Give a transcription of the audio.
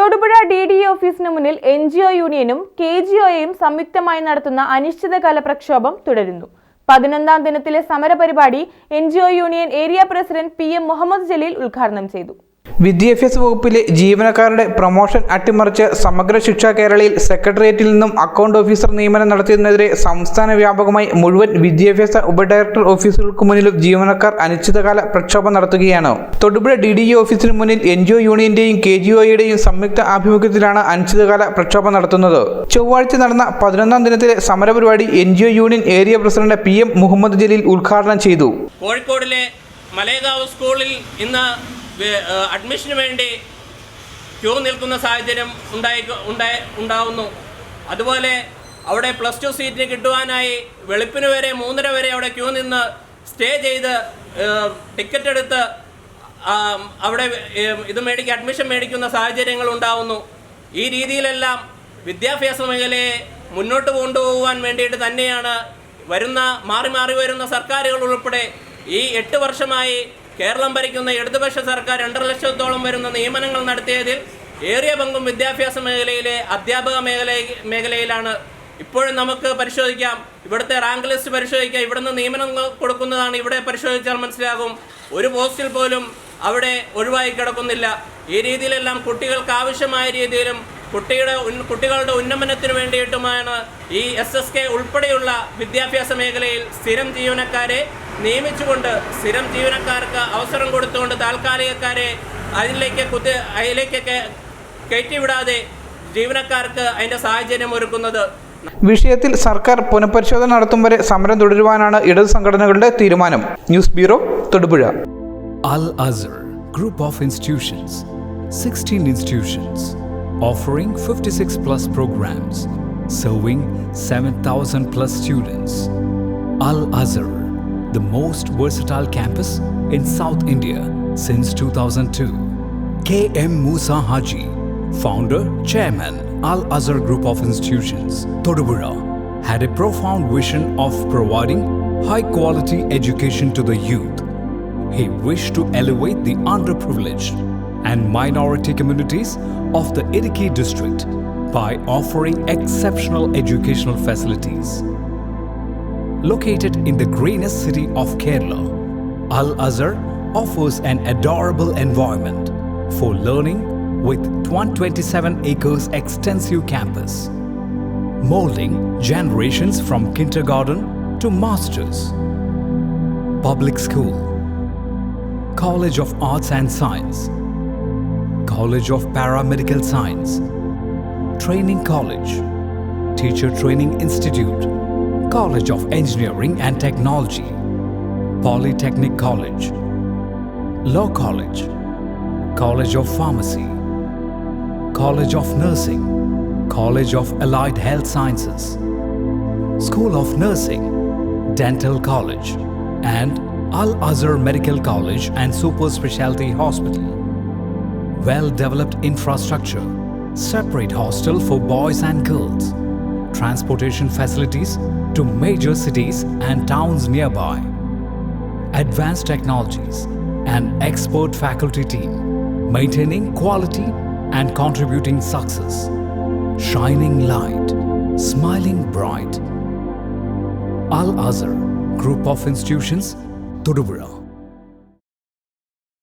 Thodupuzha DDE ഓഫീസിന് മുന്നിൽ NGO യൂണിയനും KGOയും സംയുക്തമായി നടത്തുന്ന അനിശ്ചിതകാല പ്രക്ഷോഭം തുടരുന്നു. 11ാം ദിനത്തിലെ സമരപരിപാടി NGO union area president PM Muhammad Jaleel ഉദ്ഘാടനം ചെയ്തു. വിദ്യാഭ്യാസ വകുപ്പിലെ ജീവനക്കാരുടെ പ്രൊമോഷൻ അട്ടിമറിച്ച് സമഗ്ര ശിക്ഷ കേരളയിൽ സെക്രട്ടേറിയറ്റിൽ നിന്നും അക്കൗണ്ട് ഓഫീസർ നിയമനം നടത്തിയതിനെതിരെ സംസ്ഥാന വ്യാപകമായി മുഴുവൻ വിദ്യാഭ്യാസ ഉപഡയറക്ടർ ഓഫീസുകൾക്ക് മുന്നിലും ജീവനക്കാർ അനിശ്ചിതകാല പ്രക്ഷോഭം നടത്തുകയാണ്. തൊടുപുഴ DDE ഓഫീസിന് മുന്നിൽ NGO യൂണിയന്റെയും KGOയുടെയും സംയുക്ത ആഭിമുഖ്യത്തിലാണ് അനിശ്ചിതകാല പ്രക്ഷോഭം നടത്തുന്നത്. ചൊവ്വാഴ്ച നടന്ന 11ാം ദിനത്തിലെ സമരപരിപാടി NGO union area president PM Muhammad Jaleel ഉദ്ഘാടനം ചെയ്തു. കോഴിക്കോടിലെ മലേഗാവ് സ്കൂളിൽ ഇന്ന് അഡ്മിഷന് വേണ്ടി ക്യൂ നിൽക്കുന്ന സാഹചര്യം ഉണ്ടാവുന്നു. അതുപോലെ അവിടെ +2 സീറ്റിന് കിട്ടുവാനായി വെളുപ്പിന് വരെ 3:30 വരെ അവിടെ ക്യൂ നിന്ന് സ്റ്റേ ചെയ്ത് ടിക്കറ്റ് എടുത്ത് അവിടെ അഡ്മിഷൻ മേടിക്കുന്ന സാഹചര്യങ്ങൾ ഉണ്ടാവുന്നു. ഈ രീതിയിലെല്ലാം വിദ്യാഭ്യാസ മേഖലയെ മുന്നോട്ട് കൊണ്ടുപോകുവാൻ വേണ്ടിയിട്ട് തന്നെയാണ് മാറി മാറി വരുന്ന സർക്കാരുകൾ ഉൾപ്പെടെ ഈ 8 വർഷമായി കേരളം ഭരിക്കുന്ന ഇടതുപക്ഷ സർക്കാർ 2.5 ലക്ഷത്തോളം വരുന്ന നിയമനങ്ങൾ നടത്തിയതിൽ ഏറിയ പങ്കും വിദ്യാഭ്യാസ മേഖലയിലെ അധ്യാപക മേഖലയിലാണ്. ഇപ്പോഴും നമുക്ക് പരിശോധിക്കാം, ഇവിടുത്തെ റാങ്ക് ലിസ്റ്റ് പരിശോധിക്കാം, ഇവിടുന്ന് നിയമനം കൊടുക്കുന്നതാണ്. ഇവിടെ പരിശോധിച്ചാൽ മനസ്സിലാകും, ഒരു പോസ്റ്റിൽ പോലും അവിടെ ഒഴിവായി കിടക്കുന്നില്ല. ഈ രീതിയിലെല്ലാം കുട്ടികൾക്ക് ആവശ്യമായ രീതിയിലും കുട്ടികളുടെ ഉന്നമനത്തിന് വേണ്ടിയിട്ടുമാണ് ഈ SSK ഉൾപ്പെടെയുള്ള വിദ്യാഭ്യാസ മേഖലയിൽ സ്ഥിരം ജീവനക്കാരെ നിയമിച്ചുകൊണ്ട് സ്ഥിരം ജീവനക്കാർക്ക് അവസരം കൊടുത്തുകൊണ്ട് താൽക്കാലികക്കാരെ അതിലേക്ക് കയറ്റിവിടാതെ ജീവനക്കാർക്ക് അതിൻ്റെ സാഹചര്യം ഒരുക്കുന്നത്. വിഷയത്തിൽ സർക്കാർ പുനഃപരിശോധന നടത്തും വരെ സമരം തുടരുവാനാണ് ഇടത് സംഘടനകളുടെ തീരുമാനം. News bureau, Thodupuzha. Al Azhar Group of Institutions, 16 institutions, offering 56+ programs, serving 7,000+ students. Al Azhar, the most versatile campus in South India since 2002. KM Musa Haji, founder, chairman, Al Azhar Group of Institutions, Todupuzha, had a profound vision of providing high-quality education to the youth. He wished to elevate the underprivileged and minority communities of the Idukki district by offering exceptional educational facilities. Located in the greenest city of Kerala, Al Azhar offers an adorable environment for learning with 127 acres extensive campus, molding generations from kindergarten to masters. Public school, College of Arts and Science, College of Paramedical Science, Training College, Teacher Training Institute, College of Engineering and Technology, Polytechnic College, Law College, College of Pharmacy, College of Nursing, College of Allied Health Sciences, School of Nursing, Dental College, and Al Azhar Medical College and Super Specialty Hospital. Well-developed infrastructure, separate hostel for boys and girls, transportation facilities to major cities and towns nearby, advanced technologies, an expert faculty team, maintaining quality and contributing success, shining light, smiling bright. Al Azhar Group of Institutions, Todupuzha.